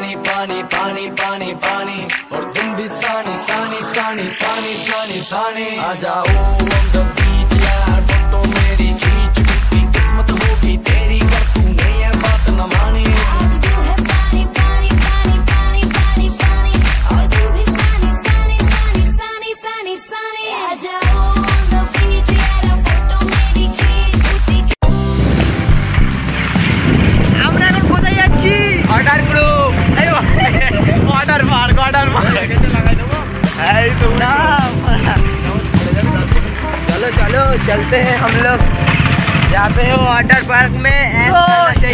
पानी पानी पानी पानी पानी और तुम भी सानी सानी सानी सानी सानी सानी आ जाओ on the beach यार फोटो मेरी खींच कितनी किस्मत होगी तेरी कर तूने ये बात न मानी आज तू है पानी पानी पानी पानी पानी पानी और तुम भी सानी सानी सानी सानी सानी सानी आ जाओ on the beach यार फोटो मेरी खींच कितनी আমরা এখন কোথায় যাচ্ছি অর্ডার করো অর্ডার মার এই তো না चलो चलो चलते हैं हम लोग जाते हैं वाटर पार्क में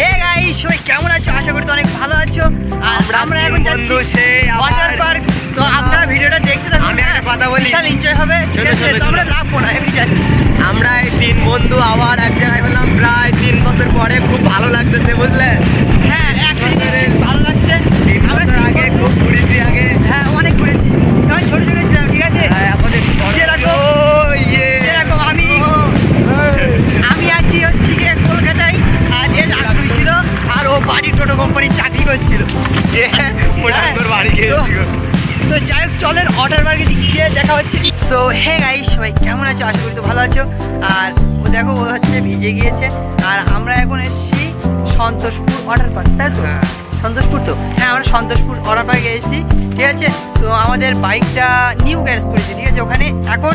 हे गाइस সবাই কেমন আছো আশা করি তো অনেক ভালো আছো আর আমরা এখন যাচ্ছি ওয়াটার পার্ক তো আপনারা ভিডিওটা দেখতে থাকুন আমি একটা কথা বলি বিশাল এনজয় হবে ঠিক আছে তো আমরা লাভবো না এমনি যাচ্ছি আমরা এই তিন বন্ধু আবার এক জায়গায় হলাম প্রায় 3 বছর পরে খুব ভালো লাগতেছে বুঝলে হ্যাঁ একসাথে ভালো লাগছে আমরা আগে খুব ঘুরেছি আগে হ্যাঁ অনেক ঘুরেছি তখন ছোট ছোট ছিলাম ঠিক আছে হ্যাঁ এখন যেরকম যেরকম আমি আছি হচ্ছে গিয়ে কলকাতায় আর এর চাকরি ছিল আর ও বাড়ি টোটো কোম্পানির চাকরি করছিল তো যাই হোক চলেন ওয়াটার পার্কে গিয়ে দেখা হচ্ছে সো হে গাইস সবাই কেমন আছো আশা করি তো ভালো আছো আর ও দেখো ও হচ্ছে ভিজে গিয়েছে আর আমরা এখন এসেছি সন্তোষপুর ওয়াটার পার্ক তাই তো সন্তোষপুর তো হ্যাঁ আমরা সন্তোষপুর ওয়াটার পার্কে এসেছি ঠিক আছে তো আমাদের বাইকটা নিউ গ্যারেজ করেছি ঠিক আছে ওখানে এখন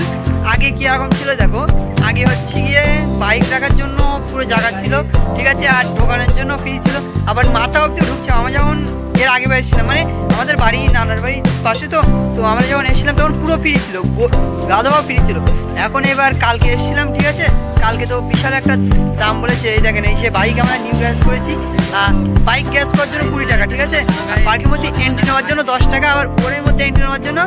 আগে কি রকম ছিল দেখো আগে হচ্ছে গিয়ে বাইক রাখার জন্য পুরো জায়গা ছিল ঠিক আছে আর ঢোকানোর জন্য ফ্রি ছিল আবার মাথা অব্দিও ঢুকছে আমরা যখন এর আগে বেরিয়েছিলাম মানে আমাদের বাড়ি নানার বাড়ির পাশে তো আমরা যখন এসেছিলাম তখন পুরো ফ্রি ছিল গাদাও ফ্রি ছিল এখন এবার কালকে এসেছিলাম ঠিক আছে কালকে তো বিশাল একটা দাম বলেছে এই দেখেন এই সে বাইক আমরা নিউ গ্যাস করেছি বাইক গ্যাস করার জন্য 20 টাকা ঠিক আছে আর পার্কের মধ্যে এন্ট্রি নেওয়ার জন্য 10 টাকা আবার ওরের মধ্যে এন্ট্রি নেওয়ার জন্য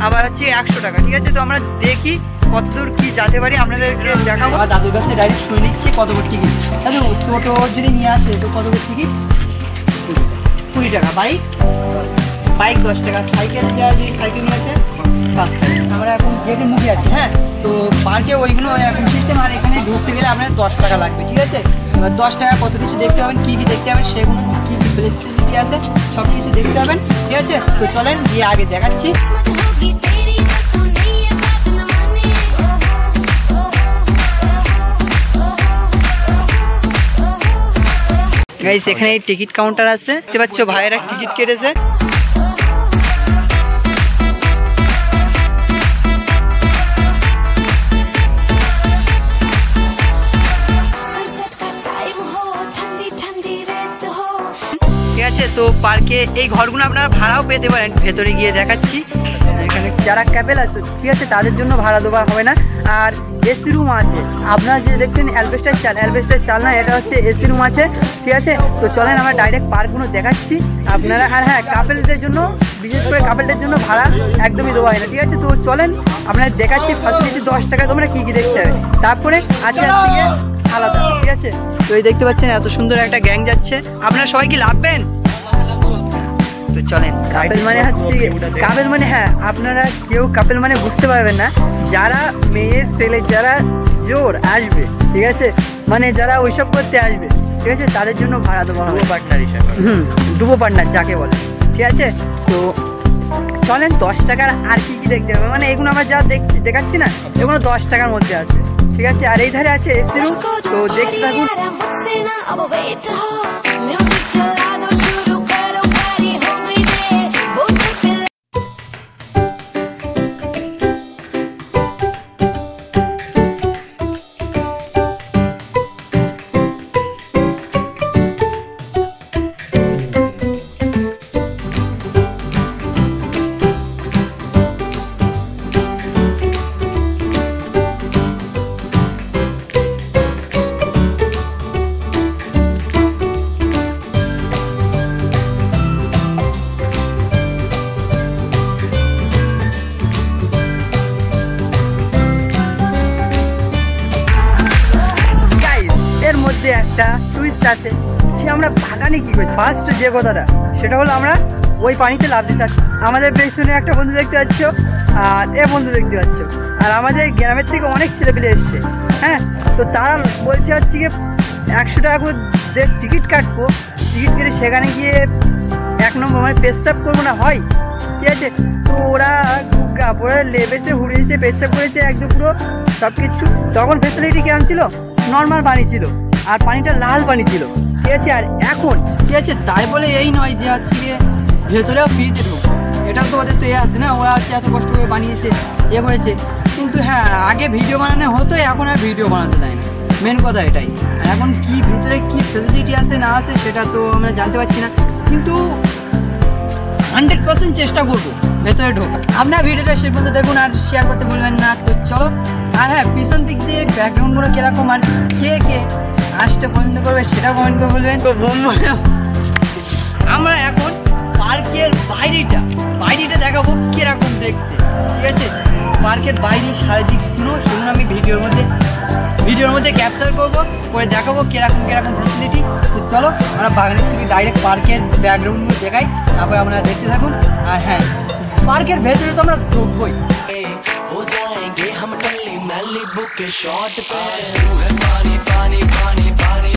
আবার হচ্ছে 100 টাকা ঠিক আছে তো আমরা দেখি কতদূর কি যেতে পারি আপনাদেরকে দেখাবো আমার দাদুর কাছ থেকে ডাইরেক্ট শুনে নিচ্ছি কত করে টিকিট দাদু টোটো যদি নিয়ে আসে তো কত করে টিকিট 20 টাকা বাইক 10 টাকা সাইকেল যদি সাইকেল নিয়ে আসে 5 টাকা আমরা এখন গেটের মুখে আছি হ্যাঁ তো পার্কে ওইগুলো এরকম সিস্টেম আর এখানে ঢুকতে গেলে আপনার 10 টাকা লাগবে ঠিক আছে এবার 10 টাকা কত কিছু দেখতে পাবেন কী কী দেখতে পাবেন সেগুলো কী কী ফেসিলিটি আছে সব কিছু দেখতে পাবেন ঠিক আছে তো চলেন গিয়ে আগে দেখাচ্ছি গাইস এখানে টিকিট কাউন্টার আছে দেখতে পাচ্ছ ভাইয়েরা টিকিট কেটেছে ঠিক আছে তো পার্কে এই ঘরগুলো আপনারা ভাড়াও পেতে পারেন ভেতরে গিয়ে দেখাচ্ছি এখানে যারা ক্যাপেল আছে ঠিক আছে তাদের জন্য ভাড়া দেওয়া হবে না আর এসি রুম আছে আপনারা যে দেখছেন অ্যালবেস্টার চাল না এটা হচ্ছে এসি রুম আছে ঠিক আছে তো চলেন আমরা ডাইরেক্ট পার্কগুলো দেখাচ্ছি আপনারা আর হ্যাঁ কাপেলদের জন্য বিশেষ করে কাপেলদের জন্য ভাড়া একদমই দেওয়া হয় না ঠিক আছে তো চলেন আপনারা দেখাচ্ছি ফ্যাসিলিটি 10 টাকা তোমরা কী কী দেখতে হবে তারপরে আছে আজকে আলাদা ঠিক আছে তো এই দেখতে পাচ্ছেন এত সুন্দর একটা গ্যাং যাচ্ছে আপনারা সবাই কি লাভবেন তো চলেন কাপেল মানে হচ্ছে কাপেল মানে হ্যাঁ আপনারা কেউ কাপেল মানে বুঝতে পারবেন না যারা মেয়ে ছেলে যারা জোর আসবে ঠিক আছে মানে যারা ওইসব করতে আসবে ঠিক আছে তাদের জন্য ভাড়া দেওয়া হবে পার্টনার হিসাবে ডুবো পার্টনার যাকে বলে ঠিক আছে তো চলেন 10 টাকার আর কি কি দেখতে হবে মানে এগুলো আমরা যা দেখাচ্ছি না এগুলো 10 টাকার মধ্যে আছে ঠিক আছে আর এই ধারে আছে এসি রুম তো দেখতে থাকুন একটা টুইস্ট আছে সে আমরা ভাগানে কি করি ফার্স্ট যে কথাটা সেটা হলো আমরা ওই পানিতে লাফ দিচ্ছি আমাদের পেছনে একটা বন্ধু দেখতে পাচ্ছ আর এ বন্ধু দেখতে পাচ্ছ আর আমাদের গ্রামের থেকে অনেক ছেলেপেলে এসছে হ্যাঁ তো তারা বলছে হচ্ছে গিয়ে 100 টাকা করে টিকিট কাটবো টিকিট কেটে সেখানে গিয়ে 1 নম্বর মানে পেচ্ছাপ করবো না হয়, ঠিক আছে? তো ওরা গুগা পরে লেবেছে, হুড়িয়েছে, পেচ্ছাপ করেছে একদম পুরো সব কিছু। তখন ফেসিলিটি কেমন ছিল? নর্মাল পানি ছিল, আর পানিটা লাল পানি ছিল, ঠিক আছে? আর এখন ঠিক আছে, তাই বলে এই নয় যে হচ্ছে গিয়ে ভেতরেও ফ্রিতে ঢুকবো, এটাও তো ওদের তো আছে না, ওরা হচ্ছে এত কষ্ট করে বানিয়েছে, করেছে। কিন্তু হ্যাঁ, আগে ভিডিও বানানো হতো, এখন আর ভিডিও বানাতে দেয় না, মেন কথা এটাই। আর এখন কি ভিতরে কি ফেসিলিটি আছে না আছে সেটা তো আমরা জানতে পারছি না, কিন্তু 100% চেষ্টা করবো ভেতরে ঢোকা। আপনার ভিডিওটা সে পর্যন্ত দেখুন আর শেয়ার করতে ভুলবেন না। তো চলো। আর হ্যাঁ, পিছন দিক দিয়ে ব্যাকগ্রাউন্ডগুলো কীরকম আর কে কে আসতে পছন্দ করবে সেটাও কমেন্ট করে বলবেন। তো আমরা এখন পার্কের বাইরেটা দেখাবো কীরকম দেখতে, ঠিক আছে? পার্কের বাইরে চারিদিকগুলো সেগুলো আমি ভিডিওর মধ্যে ক্যাপচার করবো, করে দেখাবো কীরকম ফ্যাসিলিটি। তো চলো আমরা বাগানের থেকে ডাইরেক্ট পার্কের ব্যাকগ্রাউন্ডগুলো দেখাই, তারপরে আপনারা দেখতে থাকুন। আর হ্যাঁ, পার্কের ভেতরে তো আমরা ঢুকবোই। हो जाएंगे हम कल्ली मैली बुक के शॉट पे, पानी पानी पानी